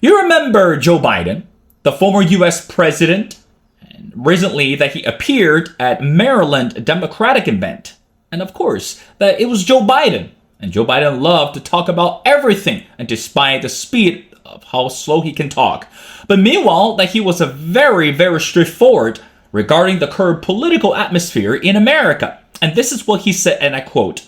You remember Joe Biden, the former US president, and recently that he appeared at Maryland Democratic event. And of course, that it was Joe Biden. And Joe Biden loved to talk about everything, and despite the speed of how slow he can talk. But meanwhile, that he was a very, very straightforward regarding the current political atmosphere in America. And this is what he said, and I quote,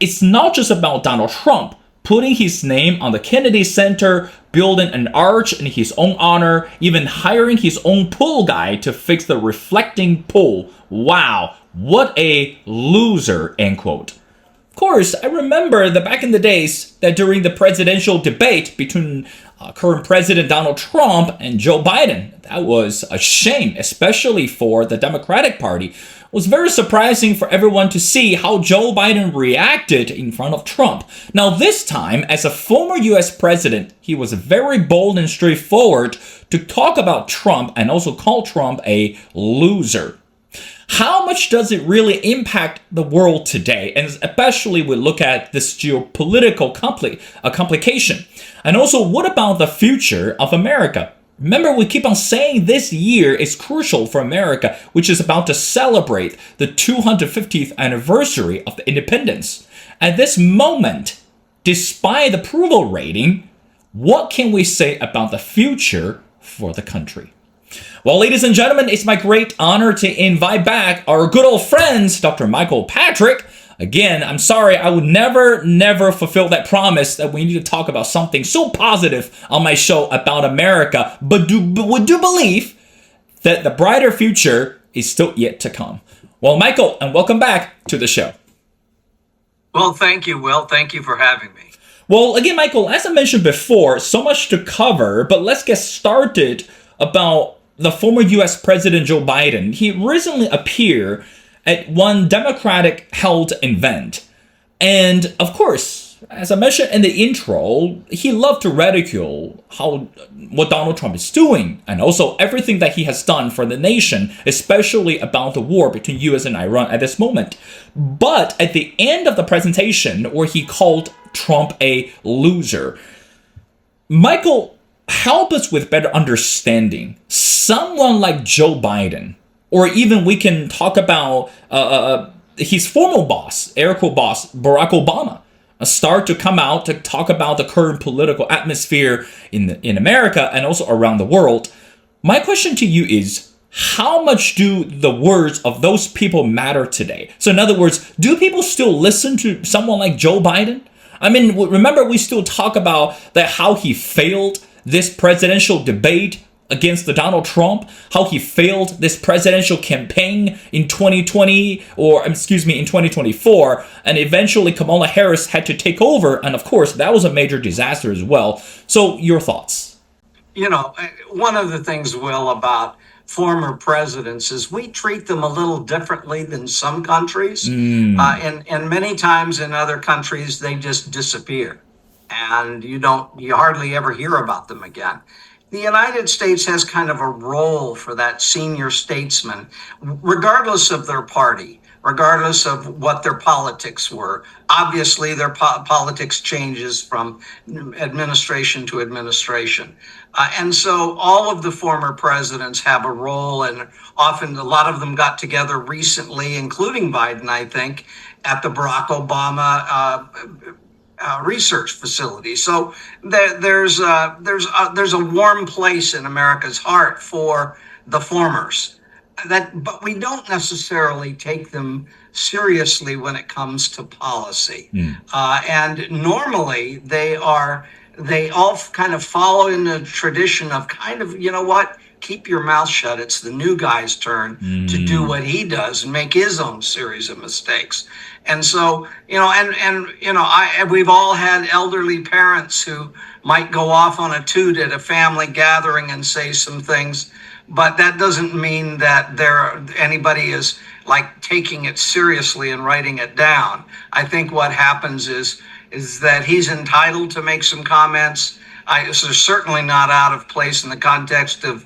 "It's not just about Donald Trump putting his name on the Kennedy Center, building an arch in his own honor, even hiring his own pool guy to fix the reflecting pool. Wow, what a loser," end quote. Of course, I remember that back in the days that during the presidential debate between current President Donald Trump and Joe Biden, that was a shame, especially for the Democratic Party. It was very surprising for everyone to see how Joe Biden reacted in front of Trump. Now this time, as a former US president, he was very bold and straightforward to talk about Trump and also call Trump a loser. How much does it really impact the world today? And especially we look at this geopolitical complication. And also, what about the future of America? Remember, we keep on saying this year is crucial for America, which is about to celebrate the 250th anniversary of the independence. At this moment, despite the approval rating, what can we say about the future for the country? Well, ladies and gentlemen, it's my great honor to invite back our good old friends, Dr. Michael Patrick. Again, I'm sorry, I would never fulfill that promise that we need to talk about something so positive on my show about America, but we do believe that the brighter future is still yet to come. Well, Michael, and welcome back to the show. Well, thank you, Will. Thank you for having me. Well, again, Michael, as I mentioned before, so much to cover, but let's get started about the former US President Joe Biden. He recently appeared at one Democratic-held event. And of course, as I mentioned in the intro, he loved to ridicule what Donald Trump is doing and also everything that he has done for the nation, especially about the war between US and Iran at this moment. But at the end of the presentation, where he called Trump a loser, Michael, help us with better understanding. Someone like Joe Biden, or even we can talk about his former boss, air quote boss, Barack Obama, start to come out to talk about the current political atmosphere in America and also around the world. My question to you is, how much do the words of those people matter today? So in other words, do people still listen to someone like Joe Biden? I mean, remember we still talk about that how he failed this presidential debate against the Donald Trump, how he failed this presidential campaign in 2020, in 2024, and eventually Kamala Harris had to take over, and of course, that was a major disaster as well. So, your thoughts? You know, one of the things, Will, about former presidents is we treat them a little differently than some countries, and many times in other countries, they just disappear. And you hardly ever hear about them again. The United States has kind of a role for that senior statesman, regardless of their party, regardless of what their politics were. Obviously, their politics changes from administration to administration. And so all of the former presidents have a role, and often a lot of them got together recently, including Biden, I think, at the Barack Obama research facility. So there's a warm place in America's heart for the formers. But we don't necessarily take them seriously when it comes to policy. And normally they all kind of follow in the tradition of kind of, you know what, keep your mouth shut. It's the new guy's turn to do what he does and make his own series of mistakes. And so, we've all had elderly parents who might go off on a toot at a family gathering and say some things, but that doesn't mean that anybody is like taking it seriously and writing it down. I think what happens is that he's entitled to make some comments. This is certainly not out of place in the context of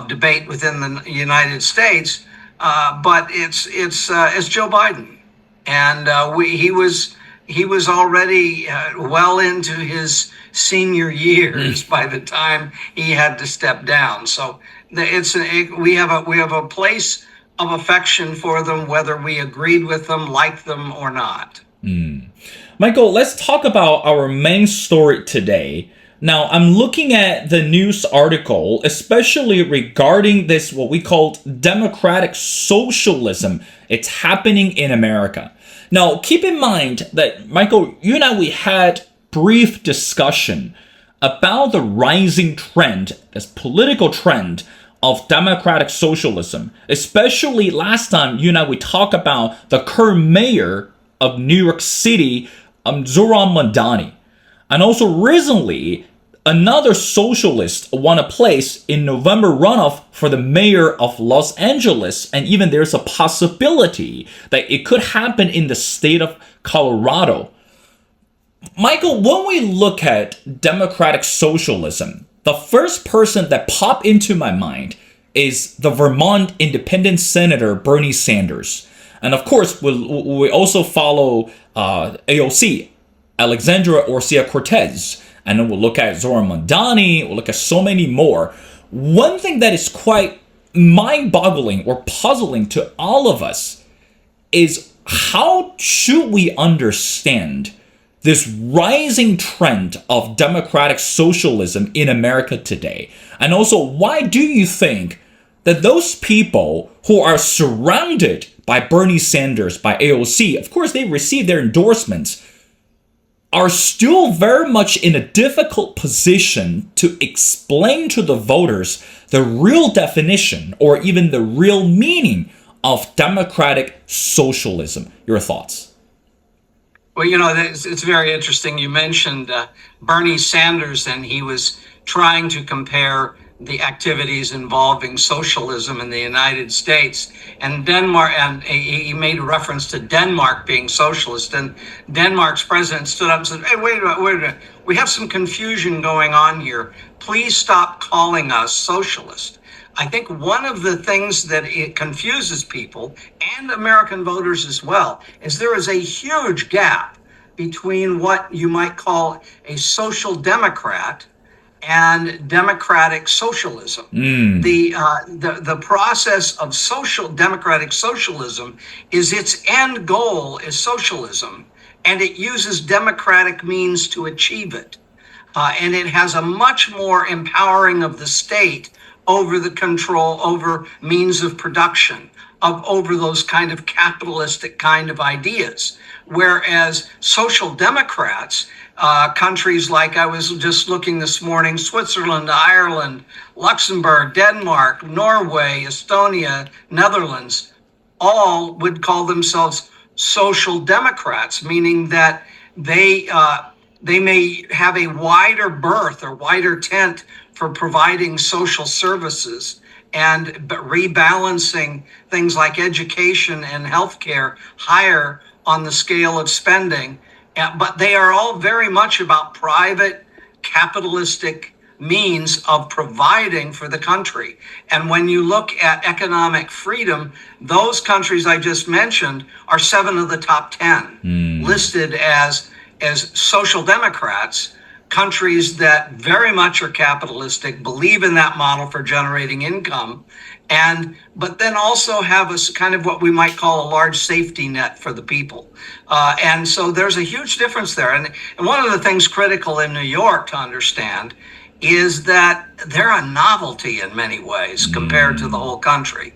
debate within the United States, but it's Joe Biden. And he was he was already well into his senior years by the time he had to step down. So we have a place of affection for them, whether we agreed with them, liked them, or not. Michael, let's talk about our main story today. Now, I'm looking at the news article, especially regarding this, what we call democratic socialism. It's happening in America. Now, keep in mind that, Michael, you and I, we had brief discussion about the rising trend, this political trend of democratic socialism. Especially last time, you and I, we talked about the current mayor of New York City, Zoran Mamdani. And also recently, another socialist won a place in November runoff for the mayor of Los Angeles. And even there's a possibility that it could happen in the state of Colorado. Michael, when we look at democratic socialism, the first person that popped into my mind is the Vermont independent senator Bernie Sanders. And of course, we also follow AOC, Alexandria Ocasio-Cortez. And then we'll look at Zoran Mamdani, we'll look at so many more. One thing that is quite mind-boggling or puzzling to all of us is how should we understand this rising trend of democratic socialism in America today? And also, why do you think that those people who are surrounded by Bernie Sanders, by AOC, of course they receive their endorsements, are still very much in a difficult position to explain to the voters the real definition or even the real meaning of democratic socialism? Your thoughts? Well, you know, it's very interesting. You mentioned Bernie Sanders, and he was trying to compare the activities involving socialism in the United States and Denmark, and he made a reference to Denmark being socialist, and Denmark's president stood up and said, hey, wait a minute, we have some confusion going on here. Please stop calling us socialist. I think one of the things that it confuses people and American voters as well is there is a huge gap between what you might call a social democrat and democratic socialism. The process of democratic socialism is its end goal is socialism, and it uses democratic means to achieve it. And it has a much more empowering of the state over the control over means of production, over those kind of capitalistic kind of ideas. Whereas social democrats, countries like I was just looking this morning, Switzerland, Ireland, Luxembourg, Denmark, Norway, Estonia, Netherlands, all would call themselves social democrats, meaning that they may have a wider berth or wider tent for providing social services and rebalancing things like education and healthcare higher on the scale of spending. But they are all very much about private capitalistic means of providing for the country. And when you look at economic freedom, those countries I just mentioned are 7 of the top 10 listed as social democrats, countries that very much are capitalistic, believe in that model for generating income, but then also have a kind of what we might call a large safety net for the people. And so there's a huge difference there. And one of the things critical in New York to understand is that they're a novelty in many ways compared to the whole country.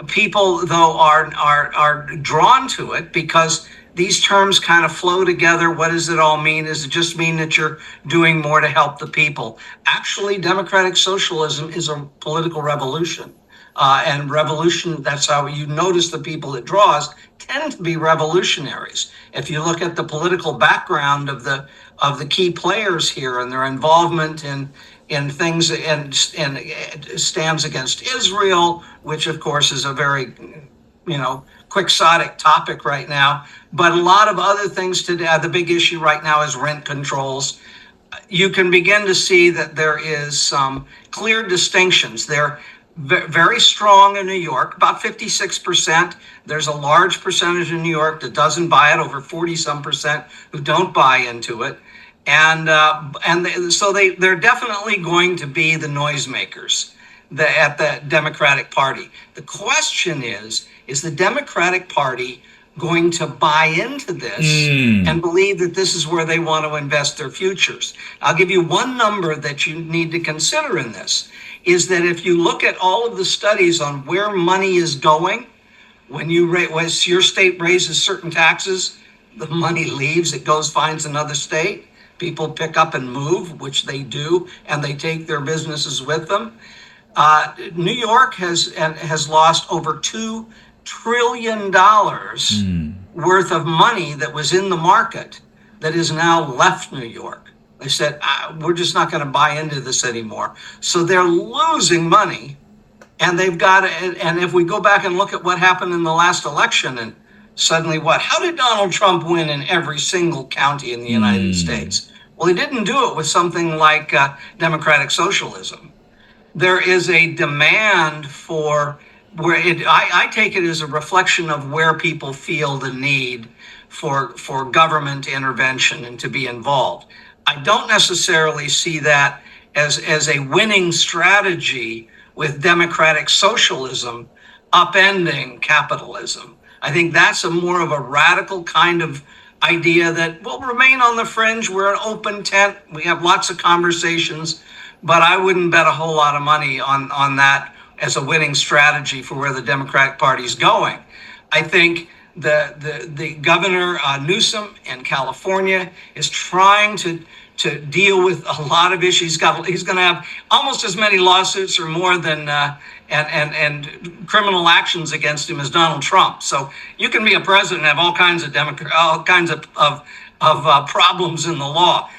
People, though, are drawn to it because these terms kind of flow together. What does it all mean? Does it just mean that you're doing more to help the people? Actually, democratic socialism is a political revolution. And revolution, that's how you notice the people it draws tend to be revolutionaries. If you look at the political background of the key players here and their involvement in things and stands against Israel, which of course is a very, quixotic topic right now, but a lot of other things today. The big issue right now is rent controls. You can begin to see that there is some clear distinctions. They're very strong in New York, about 56%. There's a large percentage in New York that doesn't buy it, over 40-some% who don't buy into it. So they're definitely going to be the noisemakers at the Democratic Party. The question is the Democratic Party going to buy into this and believe that this is where they want to invest their futures? I'll give you one number that you need to consider in this, is that if you look at all of the studies on where money is going, when your state raises certain taxes, the money leaves, it goes, finds another state. People pick up and move, which they do, and they take their businesses with them. New York has lost over $2 trillion worth of money that was in the market that is now left New York. They said, we're just not going to buy into this anymore. So they're losing money, and and if we go back and look at what happened in the last election, and suddenly how did Donald Trump win in every single county in the United States? Well, he didn't do it with something like democratic socialism. There is a demand for I take it as a reflection of where people feel the need for government intervention and to be involved. I don't necessarily see that as a winning strategy with democratic socialism upending capitalism. I think that's more of a radical kind of idea that will remain on the fringe. We're an open tent. We have lots of conversations, but I wouldn't bet a whole lot of money on that as a winning strategy for where the Democratic Party is going. I think the governor Newsom in California is trying to deal with a lot of issues. He's going to have almost as many lawsuits or more than and criminal actions against him as Donald Trump. So you can be a president and have all kinds of problems in the law.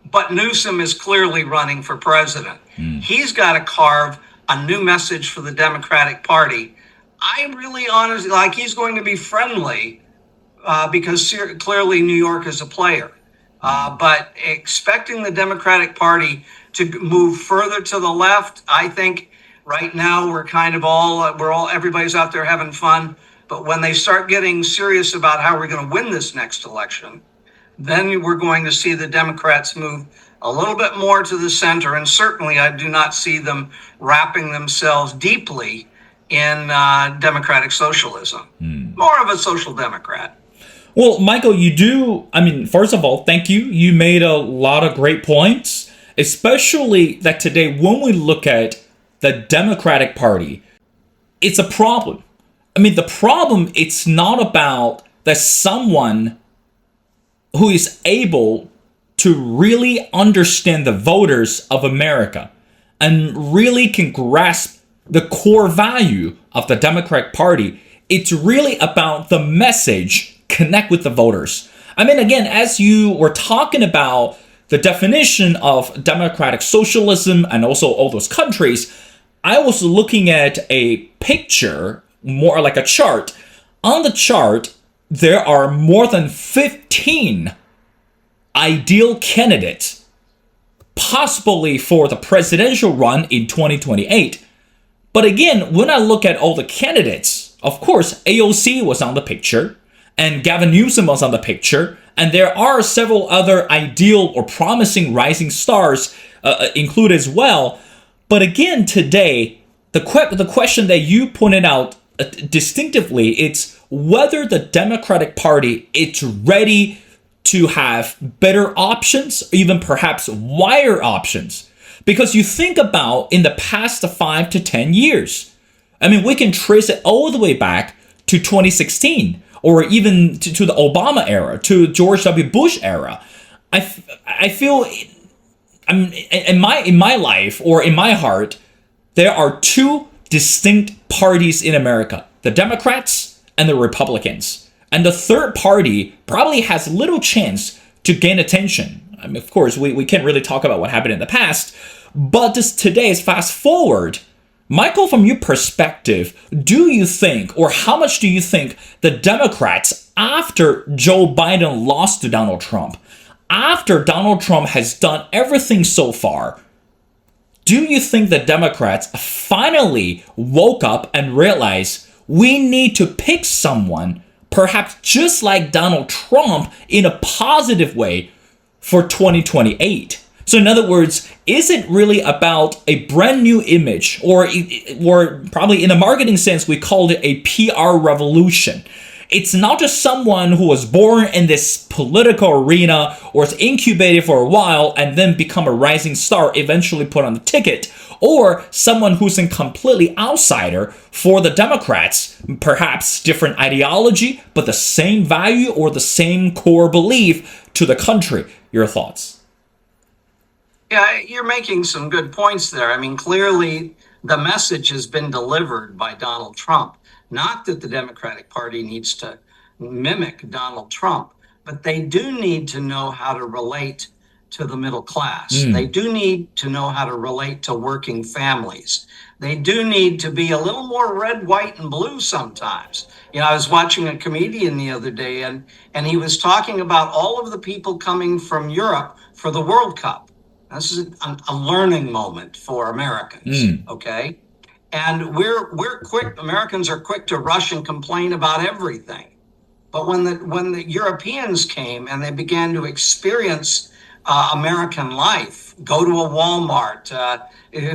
But Newsom is clearly running for president. He's got to carve a new message for the Democratic Party. I really honestly he's going to be friendly because clearly New York is a player. But expecting the Democratic Party to move further to the left, I think right now we're kind of everybody's out there having fun. But when they start getting serious about how we're going to win this next election, then we're going to see the Democrats move a little bit more to the center. And certainly I do not see them wrapping themselves deeply in democratic socialism. More of a social democrat. Well, Michael, first of all, thank you. You made a lot of great points, especially that today when we look at the Democratic Party, it's a problem. The problem, it's not about that someone who is able to really understand the voters of America and really can grasp the core value of the Democratic Party. It's really about the message connect with the voters. Again, as you were talking about the definition of democratic socialism and also all those countries, I was looking at a picture, more like a chart. On the chart, there are more than 15 ideal candidates, possibly for the presidential run in 2028. But again, when I look at all the candidates, of course, AOC was on the picture, and Gavin Newsom was on the picture, and there are several other ideal or promising rising stars included as well. But again, today, the question that you pointed out distinctively, it's whether the Democratic Party is ready to have better options, even perhaps wider options. Because you think about in the past 5 to 10 years, we can trace it all the way back to 2016, or even to the Obama era, to George W. Bush era. I feel in my life, or in my heart, there are two distinct parties in America: the Democrats and the Republicans. And the third party probably has little chance to gain attention. Of course, we can't really talk about what happened in the past, but today's fast forward. Michael, from your perspective, do you think, or how much do you think the Democrats, after Joe Biden lost to Donald Trump, after Donald Trump has done everything so far, Do you think the Democrats finally woke up and realized we need to pick someone, perhaps just like Donald Trump, in a positive way for 2028? So in other words, is it really about a brand new image, or probably in a marketing sense, we called it a PR revolution? It's not just someone who was born in this political arena or is incubated for a while and then become a rising star, eventually put on the ticket, or someone who's a completely outsider for the Democrats, perhaps different ideology, but the same value or the same core belief to the country. Your thoughts? Yeah, you're making some good points there. I mean, clearly the message has been delivered by Donald Trump. Not that the Democratic Party needs to mimic Donald Trump, but they do need to know how to relate to the middle class. They do need to know how to relate to working families. They do need to be a little more red, white, and blue sometimes. You know, I was watching a comedian the other day, and he was talking about all of the people coming from Europe for the World Cup. This is a learning moment for Americans, okay? And we're quick. Americans are quick to rush and complain about everything. But when the Europeans came and they began to experience American life, go to a Walmart,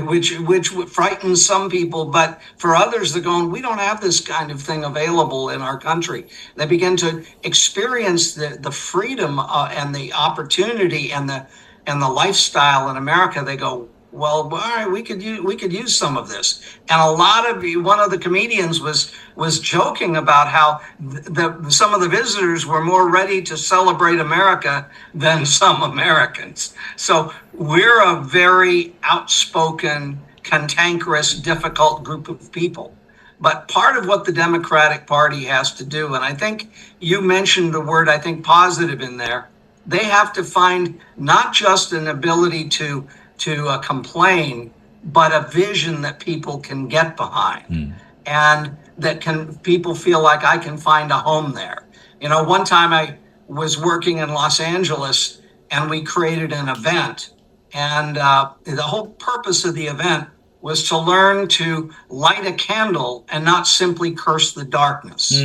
which frightens some people, but for others, they're going, we don't have this kind of thing available in our country. They begin to experience the freedom and the opportunity and the lifestyle in America. They go, well, all right, we could use some of this. And one of the comedians was joking about how some of the visitors were more ready to celebrate America than some Americans. So we're a very outspoken, cantankerous, difficult group of people. But part of what the Democratic Party has to do, and I think you mentioned the word, I think, positive in there, they have to find not just an ability to complain, but a vision that people can get behind, and that people feel like I can find a home there. You know, one time I was working in Los Angeles and we created an event, and the whole purpose of the event was to learn to light a candle and not simply curse the darkness.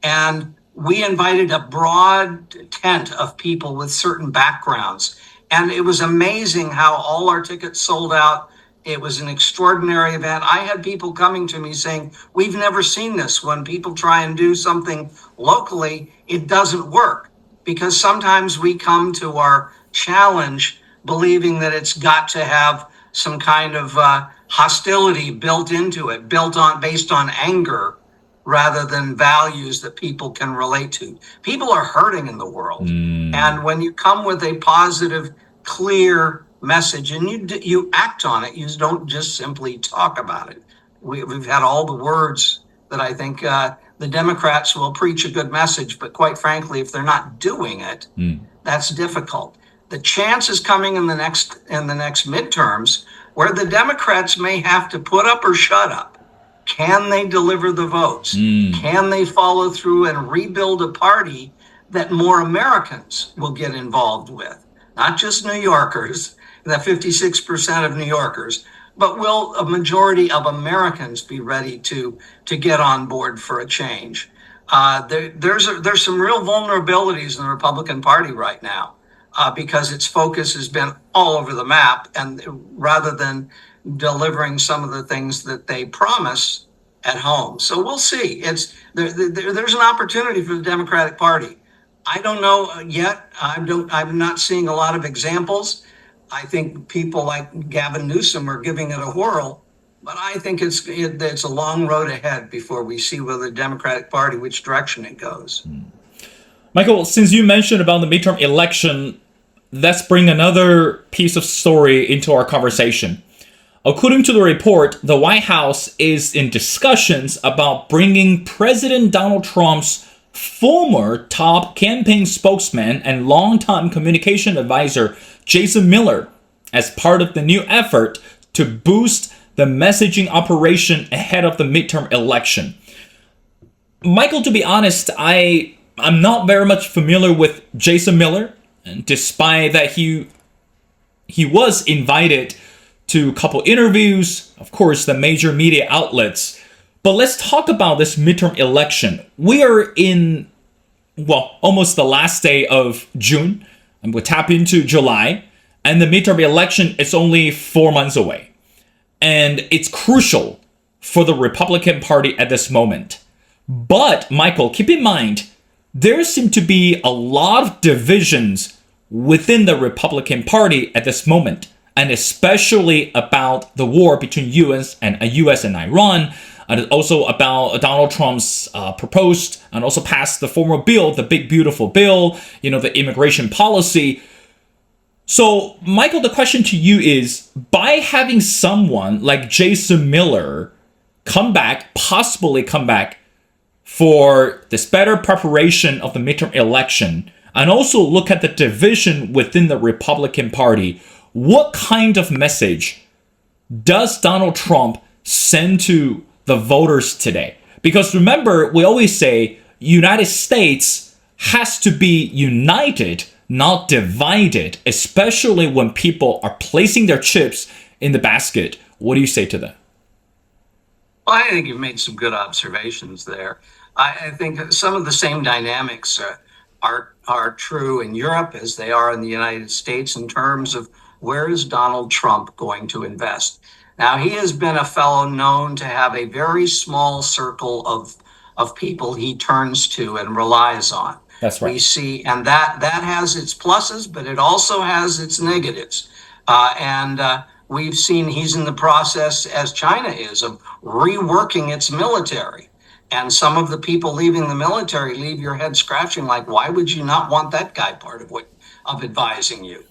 And we invited a broad tent of people with certain backgrounds. And it was amazing how all our tickets sold out. It was an extraordinary event. I had people coming to me saying, we've never seen this. When people try and do something locally, it doesn't work. Because sometimes we come to our challenge believing that it's got to have some kind of hostility built into it, based on anger, rather than values that people can relate to. People are hurting in the world. And when you come with a positive, clear message and you act on it, you don't just simply talk about it. We've had all the words that I think the Democrats will preach a good message, but quite frankly, if they're not doing it, that's difficult. The chance is coming in the next midterms where the Democrats may have to put up or shut up. Can they deliver the votes? Can they follow through and rebuild a party that more Americans will get involved with? Not just New Yorkers, that 56% of New Yorkers, but will a majority of Americans be ready to get on board for a change? There's some real vulnerabilities in the Republican Party right now because its focus has been all over the map, and rather than delivering some of the things that they promise at home. So we'll see. There's an opportunity for the Democratic Party. I don't know yet. I'm not seeing a lot of examples. I think people like Gavin Newsom are giving it a whirl, but I think it's a long road ahead before we see whether the Democratic Party, which direction it goes. Michael, since you mentioned about the midterm election, let's bring another piece of story into our conversation. According to the report, the White House is in discussions about bringing President Donald Trump's former top campaign spokesman and longtime communication advisor, Jason Miller, as part of the new effort to boost the messaging operation ahead of the midterm election. Michael, to be honest, I'm not very much familiar with Jason Miller, despite that he was invited to a couple interviews, of course, the major media outlets. But let's talk about this midterm election. We are in, well, almost the last day of June, and we'll tap into July, and the midterm election is only 4 months away. And it's crucial for the Republican Party at this moment. But, Michael, keep in mind, there seem to be a lot of divisions within the Republican Party at this moment, and especially about the war between US and Iran, and also about Donald Trump's proposed and also passed the former bill, the big beautiful bill, the immigration policy. So, Michael, the question to you is, by having someone like Jason Miller possibly come back for this better preparation of the midterm election, and also look at the division within the Republican Party, what kind of message does Donald Trump send to the voters today? Because remember, we always say United States has to be united, not divided, especially when people are placing their chips in the basket. What do you say to that? Well, I think you've made some good observations there. I think some of the same dynamics are true in Europe as they are in the United States in terms of where is Donald Trump going to invest. Now, he has been a fellow known to have a very small circle of people he turns to and relies on. That's right. We see, and that has its pluses, but it also has its negatives. And we've seen he's in the process, as China is, of reworking its military. And some of the people leaving the military leave your head scratching, like, why would you not want that guy part of advising you?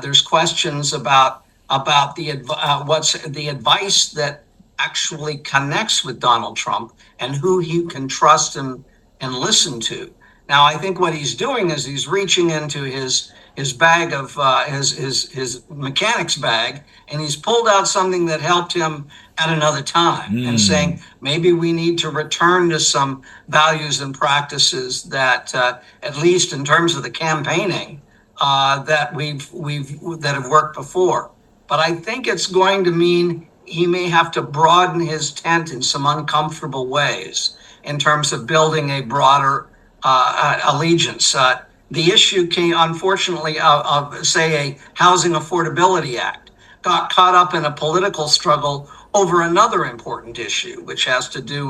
There's questions about what's the advice that actually connects with Donald Trump and who he can trust and listen to. Now, I think what he's doing is he's reaching into his bag of his mechanic's bag, and he's pulled out something that helped him at another time, and saying maybe we need to return to some values and practices that, at least in terms of the campaigning, that that have worked before. But I think it's going to mean he may have to broaden his tent in some uncomfortable ways in terms of building a broader allegiance. The issue came, unfortunately, of say, a Housing Affordability Act got caught up in a political struggle over another important issue, which has to do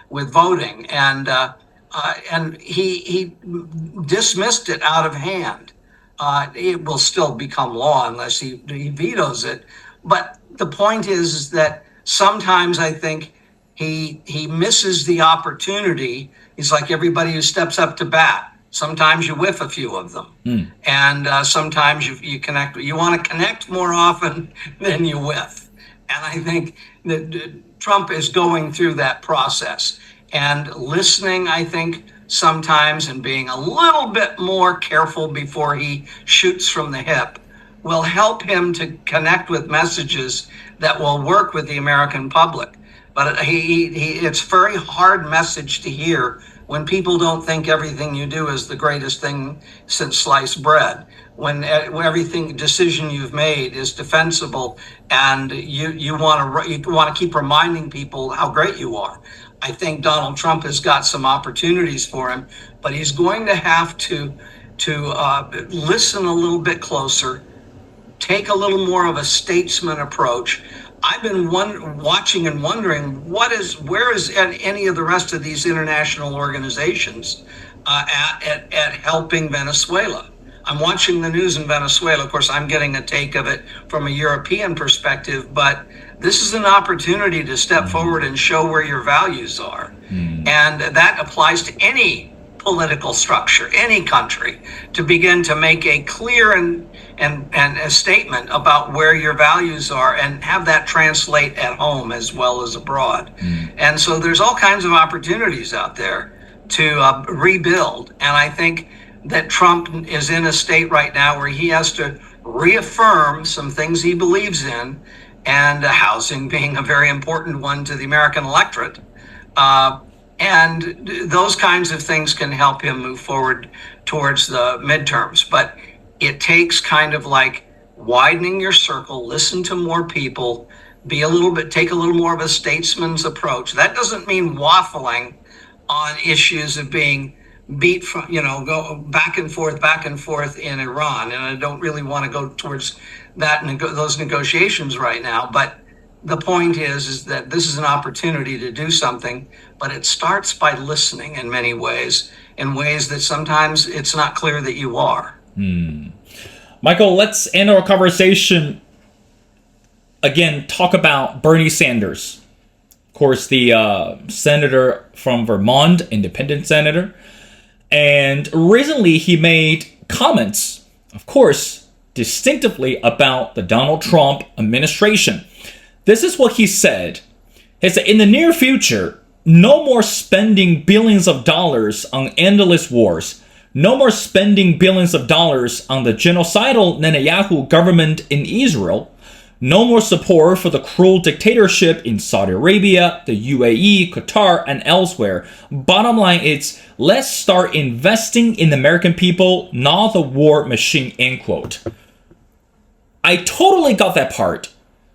with voting, and he dismissed it out of hand. It will still become law unless he vetoes it. But the point is that sometimes I think he misses the opportunity. He's like everybody who steps up to bat. Sometimes you whiff a few of them, and sometimes you connect. You want to connect more often than you whiff. And I think that Trump is going through that process and listening, I think, sometimes, and being a little bit more careful before he shoots from the hip will help him to connect with messages that will work with the American public. But it's a very hard message to hear when people don't think everything you do is the greatest thing since sliced bread, when everything decision you've made is defensible, and you want to keep reminding people how great you are. I think Donald Trump has got some opportunities for him, but he's going to have to listen a little bit closer, take a little more of a statesman approach. I've been watching and wondering where is any of the rest of these international organizations at helping Venezuela. I'm watching the news in Venezuela. Of course, I'm getting a take of it from a European perspective, but this is an opportunity to step forward and show where your values are. And that applies to any political structure, any country, to begin to make a clear and a statement about where your values are, and have that translate at home as well as abroad. And so there's all kinds of opportunities out there to rebuild. And I think that Trump is in a state right now where he has to reaffirm some things he believes in, and housing being a very important one to the American electorate. And those kinds of things can help him move forward towards the midterms. But it takes kind of like widening your circle, listen to more people, take a little more of a statesman's approach. That doesn't mean waffling on issues of being beat from, go back and forth in Iran. And I don't really want to go towards those negotiations right now. But the point is that this is an opportunity to do something, but it starts by listening in many ways, in ways that sometimes it's not clear that you are. Michael, let's end our conversation again, talk about Bernie Sanders. Of course, the senator from Vermont, independent senator. And recently he made comments, of course, distinctively about the Donald Trump administration. This is what he said. He said, in the near future, no more spending billions of dollars on endless wars. No more spending billions of dollars on the genocidal Netanyahu government in Israel. No more support for the cruel dictatorship in Saudi Arabia, the UAE, Qatar, and elsewhere. Bottom line is, let's start investing in the American people, not the war machine, end quote. I totally got that part.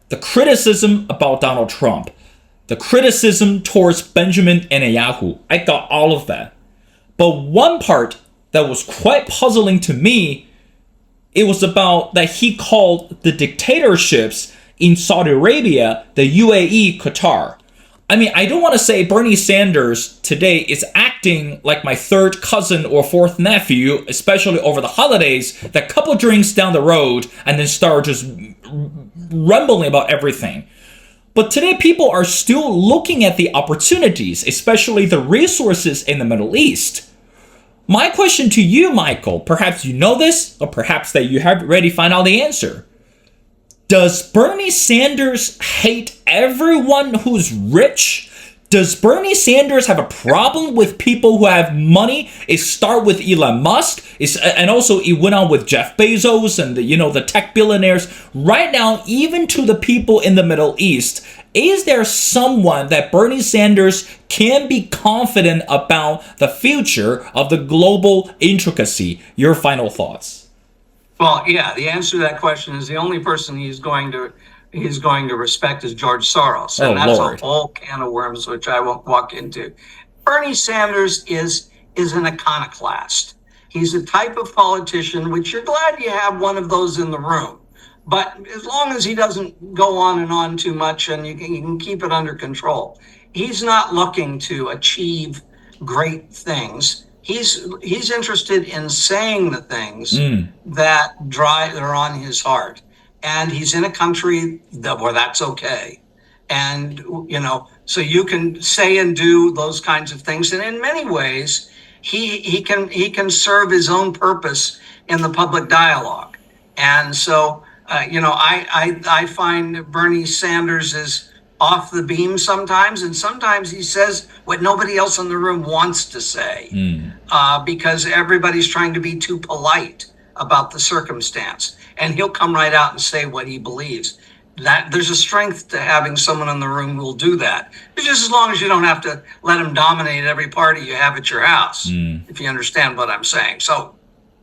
The criticism about Donald Trump. The criticism towards Benjamin Netanyahu. I got all of that. But one part that was quite puzzling to me, it was about that he called the dictatorships in Saudi Arabia, the UAE, Qatar. I mean, I don't want to say Bernie Sanders today is acting like my third cousin or fourth nephew, especially over the holidays, that couple drinks down the road and then start just rumbling about everything. But today people are still looking at the opportunities, especially the resources in the Middle East. My question to you, Michael, perhaps you know this, or perhaps that you have already found out the answer. Does Bernie Sanders hate everyone who's rich? Does Bernie Sanders have a problem with people who have money? It start with Elon Musk, and also it went on with Jeff Bezos and the tech billionaires. Right now, even to the people in the Middle East, is there someone that Bernie Sanders can be confident about the future of the global intricacy? Your final thoughts. Well, yeah, the answer to that question is the only person he's going to respect is George Soros. And that's Lord. A whole can of worms, which I won't walk into. Bernie Sanders is an iconoclast. He's a type of politician, which you're glad you have one of those in the room. But as long as he doesn't go on and on too much and you can keep it under control, he's not looking to achieve great things. He's interested in saying the things that are on his heart. And he's in a country where that's okay. And, so you can say and do those kinds of things. And in many ways, he can serve his own purpose in the public dialogue. And so, I find Bernie Sanders is off the beam sometimes. And sometimes he says what nobody else in the room wants to say because everybody's trying to be too polite about the circumstance. And he'll come right out and say what he believes. That there's a strength to having someone in the room who will do that. It's just as long as you don't have to let him dominate every party you have at your house, if you understand what I'm saying. So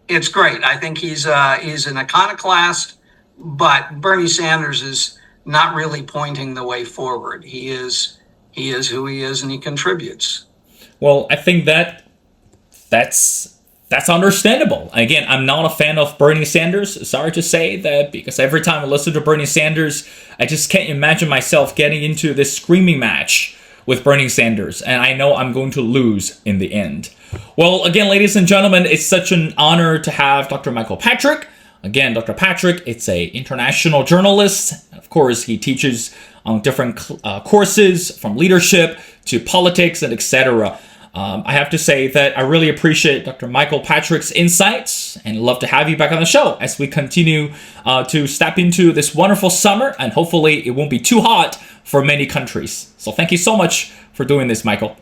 it's great. I think he's an iconoclast, but Bernie Sanders is not really pointing the way forward. He is who he is, and he contributes. Well, I think that's understandable. Again, I'm not a fan of Bernie Sanders. Sorry to say that, because every time I listen to Bernie Sanders, I just can't imagine myself getting into this screaming match with Bernie Sanders. And I know I'm going to lose in the end. Well, again, ladies and gentlemen, it's such an honor to have Dr. Michael Patrick. Again, Dr. Patrick, it's an international journalist. Of course, he teaches on different courses from leadership to politics and etc. I have to say that I really appreciate Dr. Michael Patrick's insights and love to have you back on the show as we continue to step into this wonderful summer, and hopefully it won't be too hot for many countries. So thank you so much for doing this, Michael.